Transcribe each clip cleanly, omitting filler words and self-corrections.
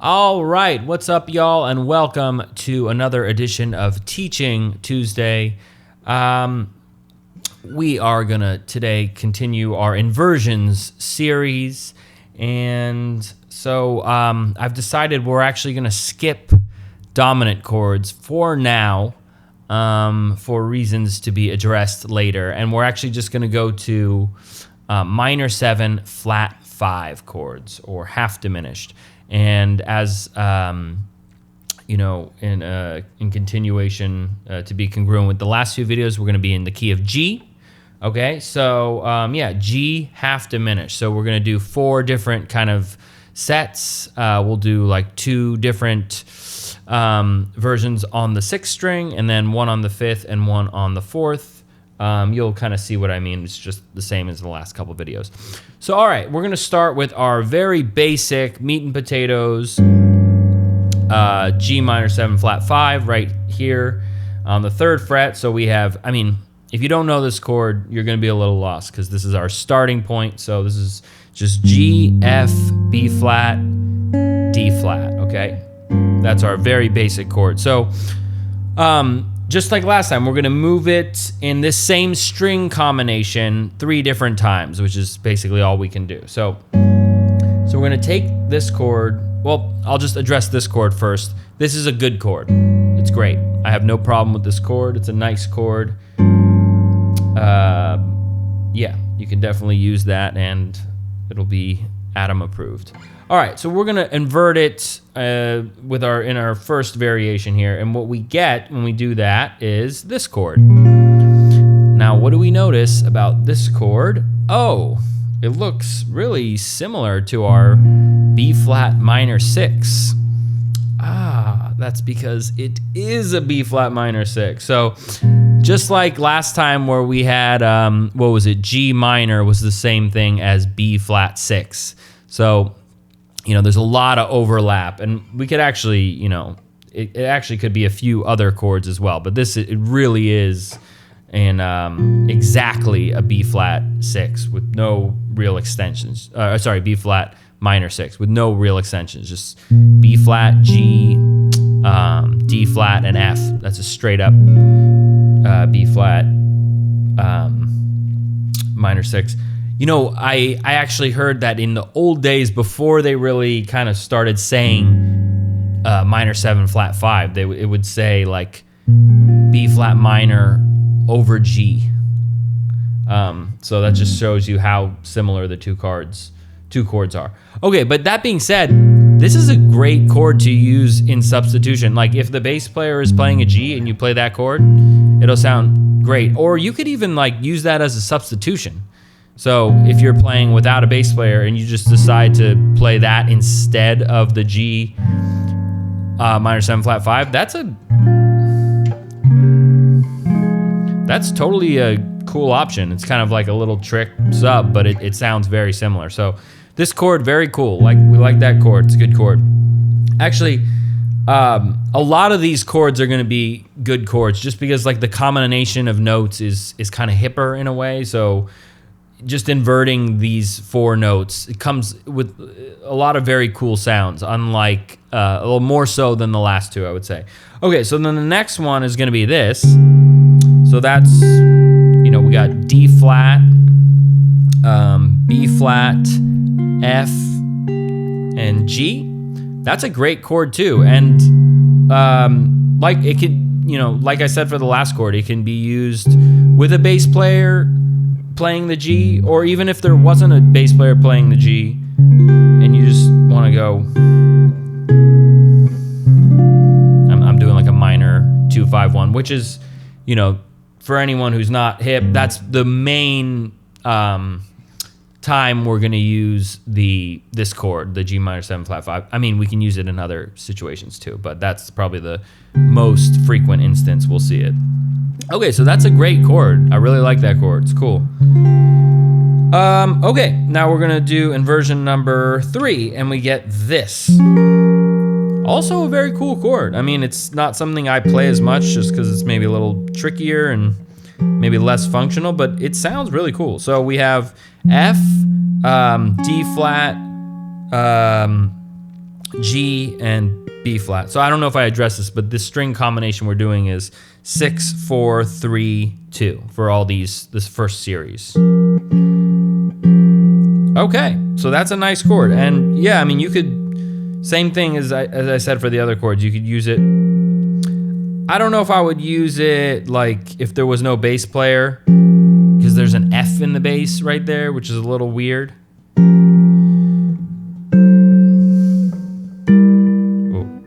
All right, what's up, y'all, and welcome to another edition of Teaching Tuesday. We are gonna today continue our Inversions series, and so I've decided we're actually gonna skip dominant chords for now, for reasons to be addressed later, and we're actually just gonna go to minor 7 flat 5 chords, or half diminished. And as you know, in continuation, to be congruent with the last few videos, we're going to be in the key of G. Okay, so yeah, G half diminished. So we're going to do 4 different kind of sets. We'll do like 2 different versions on the 6th string, and then 1 on the 5th and 1 on the 4th. You'll kind of see what I mean. It's just the same as the last couple videos. So, all right, we're going to start with our very basic meat and potatoes, G minor 7 flat 5 right here on the 3rd fret. So we have, I mean, if you don't know this chord, you're going to be a little lost because this is our starting point. So this is just G, F, B flat, D flat, okay? That's our very basic chord. So, just like last time, we're gonna move it in this same string combination 3 different times, which is basically all we can do. So we're gonna take this chord. Well, I'll just address this chord first. This is a good chord. It's great. I have no problem with this chord. It's a nice chord. Yeah, you can definitely use that and it'll be Atom approved. All right, so we're gonna invert it in our first variation here, and what we get when we do that is this chord. Now, what do we notice about this chord? Oh, it looks really similar to our B flat minor 6. Ah, that's because it is a B flat minor 6. So just like last time where we had, what was it? G minor was the same thing as B flat 6. So, you know, there's a lot of overlap, and we could actually, you know, it actually could be a few other chords as well, but this, it really is in exactly a B flat 6 with no real extensions. Sorry, B flat minor 6 with no real extensions, just B flat, G, D flat, and F. That's a straight up B flat minor 6. You know, I actually heard that in the old days, before they really kind of started saying minor 7 flat 5, it would say like B flat minor over G. So that just shows you how similar the two chords are. Okay, but that being said, this is a great chord to use in substitution. Like if the bass player is playing a G and you play that chord, it'll sound great. Or you could even like use that as a substitution. So if you're playing without a bass player and you just decide to play that instead of the G minor 7 flat 5, that's totally a cool option. It's kind of like a little trick sub, but it sounds very similar. So this chord, very cool. Like, we like that chord. It's a good chord. Actually, a lot of these chords are going to be good chords just because like the combination of notes is kind of hipper in a way. So just inverting these 4 notes, it comes with a lot of very cool sounds, unlike a little more so than the last 2, I would say. Okay, so then the next one is going to be this. So that's, you know, we got D flat, B flat, F, and G. That's a great chord too, and like it could, you know, like I said for the last chord, it can be used with a bass player playing the G, or even if there wasn't a bass player playing the G and you just want to go, I'm doing like a minor 2-5-1, which is, you know, for anyone who's not hip, that's the main time we're going to use this chord, the G minor 7 flat 5. I mean, we can use it in other situations too, but that's probably the most frequent instance we'll see it. Okay, so that's a great chord. I really like that chord. It's cool. Okay, now we're gonna do inversion number 3, and we get this. Also a very cool chord. I mean, it's not something I play as much just because it's maybe a little trickier and maybe less functional, but it sounds really cool. So we have F, D flat, G, and B flat. So I don't know if I addressed this, but this string combination we're doing is 6, 4, 3, 2 for all this first series. Okay, so that's a nice chord. And yeah, I mean, you could, same thing as I said for the other chords, you could use it. I don't know if I would use it like if there was no bass player, because there's an F in the bass right there, which is a little weird. Oh,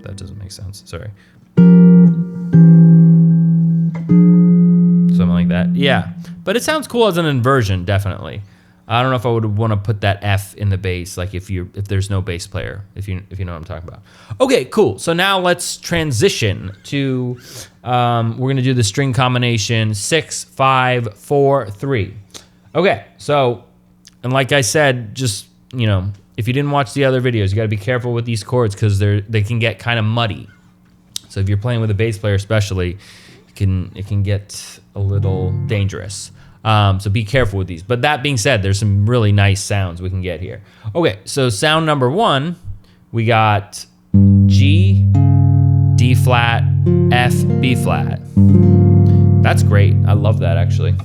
that doesn't make sense, sorry. Something like that, yeah. But it sounds cool as an inversion, definitely. I don't know if I would want to put that F in the bass, like if there's no bass player, if you know what I'm talking about. Okay, cool. So now let's transition to we're gonna do the string combination 6, 5, 4, 3. Okay, so and like I said, just if you didn't watch the other videos, you got to be careful with these chords because they can get kind of muddy. So if you're playing with a bass player, especially, it can get a little dangerous. So be careful with these. But that being said, there's some really nice sounds we can get here. Okay, so sound number 1, we got G, D flat, F, B flat. That's great. I love that actually.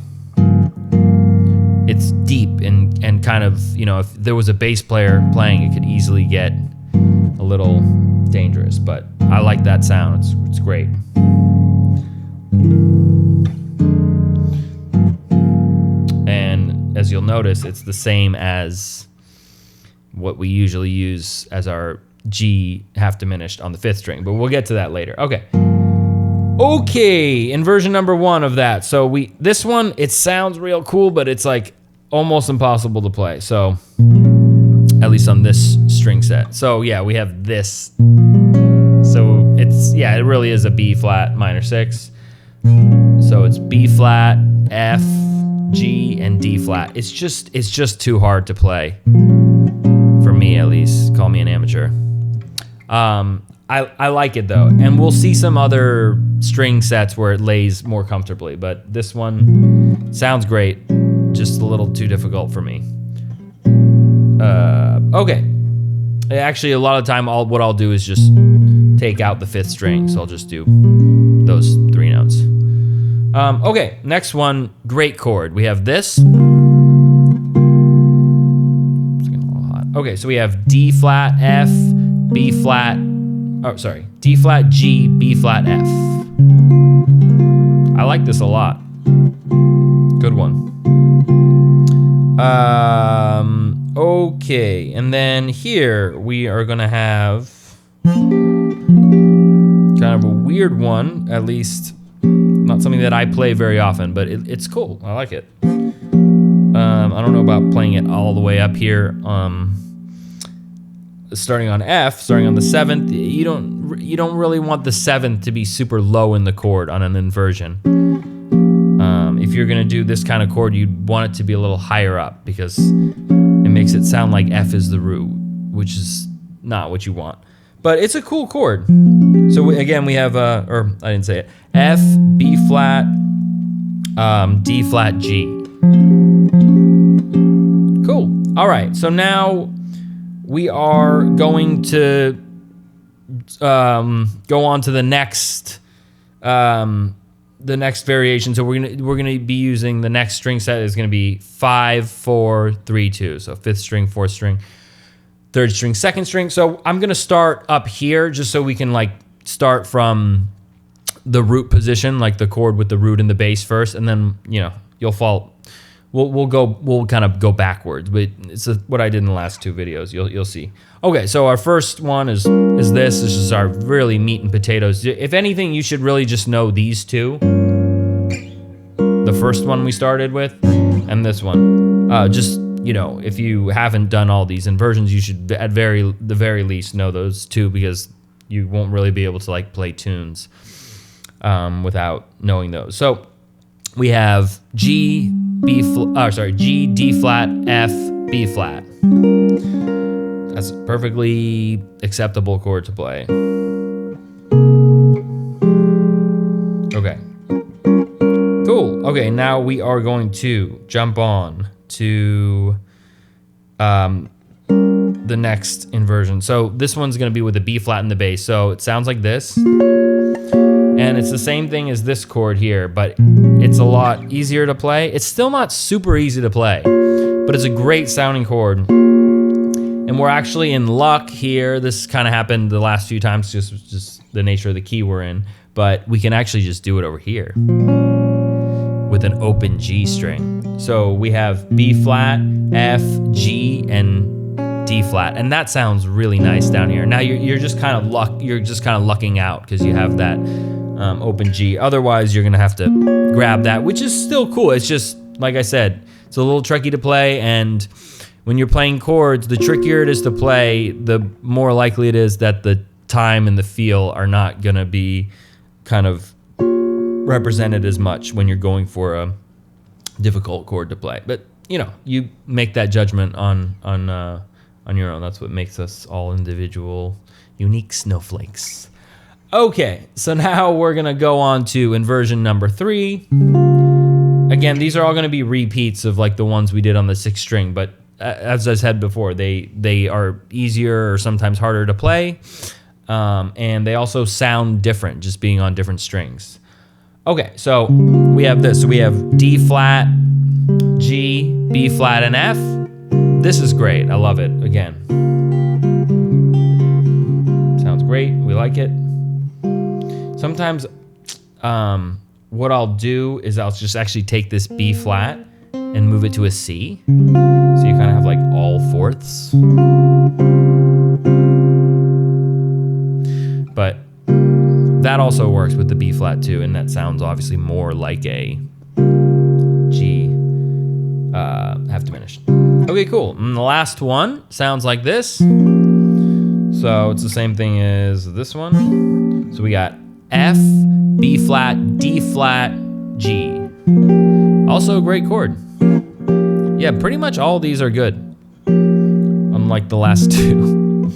It's deep and kind of, if there was a bass player playing, it could easily get a little dangerous. But I like that sound. It's great. As you'll notice, it's the same as what we usually use as our G half diminished on the 5th string, but we'll get to that later. Okay, inversion number 1 of that. So this one, it sounds real cool, but it's like almost impossible to play. So at least on this string set. So yeah, we have this. So it really is a B flat minor 6. So it's B flat, F, G, and D flat. It's just too hard to play for me, at least. Call me an amateur. I like it though, and we'll see some other string sets where it lays more comfortably, but this one sounds great, just a little too difficult for me. Okay, actually a lot of the time what I'll do is just take out the 5th string, so I'll just do those 3 notes. Okay, next one, great chord. We have this. It's getting a little hot. Okay, so we have D flat, F, B flat, D flat, G, B flat, F. I like this a lot. Good one. Okay, and then here we are gonna have kind of a weird one, at least not something that I play very often, but it's cool. I like it. I don't know about playing it all the way up here. Starting on F, starting on the 7th, you don't really want the 7th to be super low in the chord on an inversion. If you're gonna do this kind of chord, you'd want it to be a little higher up because it makes it sound like F is the root, which is not what you want. But it's a cool chord. So again, we have, or I didn't say it, F, B flat, D flat, G. Cool. All right, so now we are going to go on to the next variation. So we're gonna be using the next string set is gonna be 5, 4, 3, 2. So 5th string, 4th string, 3rd string, 2nd string. So I'm gonna start up here just so we can like start from the root position, like the chord with the root and the bass first, and then you'll fall. We'll kind of go backwards, but it's what I did in the last 2 videos. You'll see. Okay, so our first one is this. This is our really meat and potatoes. If anything, you should really just know these 2. The first one we started with, and this one. Just if you haven't done all these inversions, you should at the very least know those 2 because you won't really be able to like play tunes without knowing those. So we have G, G, D flat, F, B flat. That's a perfectly acceptable chord to play. Okay. Cool. Okay, now we are going to jump on to the next inversion. So this one's gonna be with a B flat in the bass. So it sounds like this. And it's the same thing as this chord here, but it's a lot easier to play. It's still not super easy to play, but it's a great sounding chord. And we're actually in luck here. This kind of happened the last few times, just the nature of the key we're in, but we can actually just do it over here with an open G string. So we have B flat, F, G, and D flat, and that sounds really nice down here. Now you're just kind of lucking out because you have that open G. Otherwise, you're gonna have to grab that, which is still cool. It's just, like I said, it's a little tricky to play, and when you're playing chords, the trickier it is to play, the more likely it is that the time and the feel are not gonna be kind of represented as much when you're going for a difficult chord to play. But you know, you make that judgment on your own. That's what makes us all individual, unique snowflakes. Okay, so now we're gonna go on to inversion number 3. Again, these are all gonna be repeats of like the ones we did on the 6th string, but as I said before, they are easier or sometimes harder to play, and they also sound different just being on different strings. Okay, so we have this. So we have D flat, G, B flat, and F. This is great. I love it. Again, sounds great. We like it. Sometimes what I'll do is I'll just actually take this B flat and move it to a C. So you kind of have like all fourths. But that also works with the B flat too, and that sounds obviously more like a G half diminished. Okay, cool. And the last one sounds like this. So it's the same thing as this one. So we got F, B flat, D flat, G. Also a great chord. Yeah, pretty much all these are good, unlike the last two.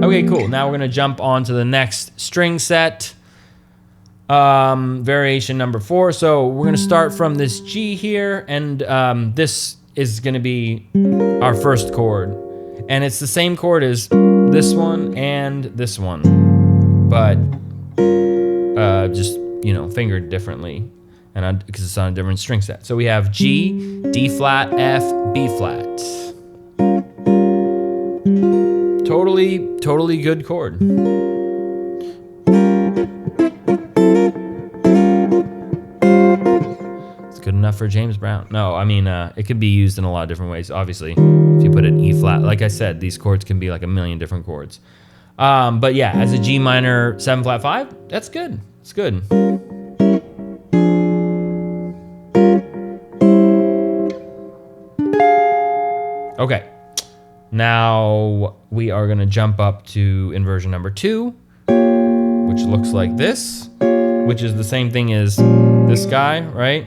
Okay, cool. Now we're gonna jump on to the next string set. Variation number 4. So we're gonna start from this G here, and this is gonna be our first chord. And it's the same chord as this one and this one, but just, you know, fingered differently, and because it's on a different string set. So we have G, D flat, F, B flat. Totally good chord. It's good enough for James Brown. No, I mean, it could be used in a lot of different ways, obviously. If you put an E flat, like I said, these chords can be like a million different chords. But yeah, as a G minor 7 flat 5, that's good. It's good. Okay, now we are gonna jump up to inversion number 2, which looks like this, which is the same thing as this guy, right?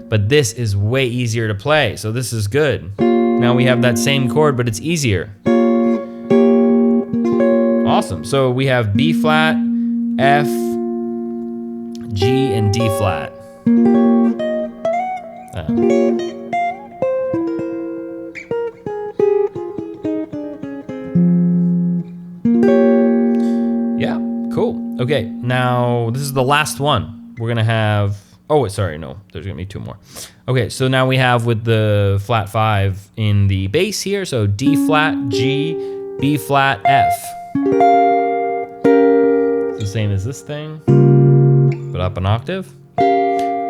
But this is way easier to play, so this is good. Now we have that same chord, but it's easier. Awesome, so we have B flat, F, G, and D flat. Yeah, cool. Okay, now this is the last one. We're gonna have, oh, sorry, no, there's gonna be 2 more. Okay, so now we have with the flat 5 in the bass here, so D flat, G, B flat, F. It's the same as this thing, but up an octave.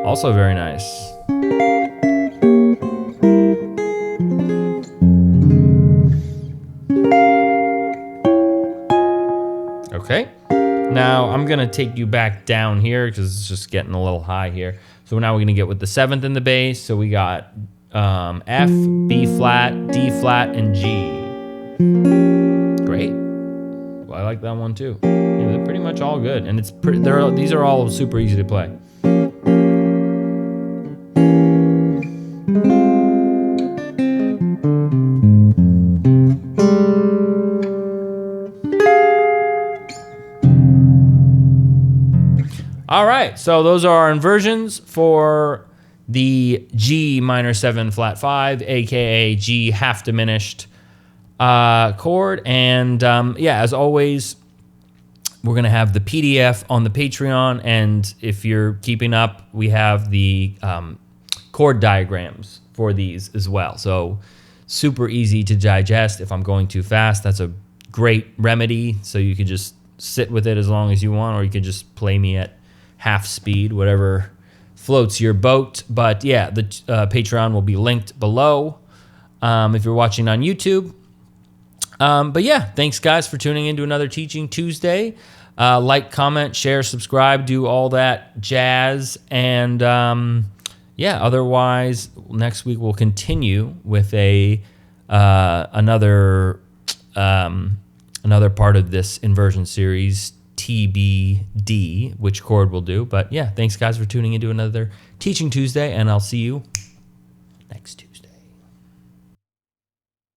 Also very nice. Okay, now I'm gonna take you back down here because it's just getting a little high here. So now we're gonna get with the 7th in the bass. So we got F, B flat, D flat, and G. Great. Well, I like that one too. Yeah, they're pretty much all good, and these are all super easy to play. All right, so those are our inversions for the G minor 7 flat 5, aka G half diminished. chord. And yeah, as always, we're going to have the PDF on the Patreon. And if you're keeping up, we have the chord diagrams for these as well. So super easy to digest. If I'm going too fast, that's a great remedy. So you could just sit with it as long as you want, or you could just play me at half speed, whatever floats your boat. But yeah, the Patreon will be linked below if you're watching on YouTube. But yeah, thanks guys for tuning in to another Teaching Tuesday. Like, comment, share, subscribe, do all that jazz. And yeah, otherwise, next week we'll continue with another part of this inversion series, TBD, which chord we'll do. But yeah, thanks guys for tuning into another Teaching Tuesday, and I'll see you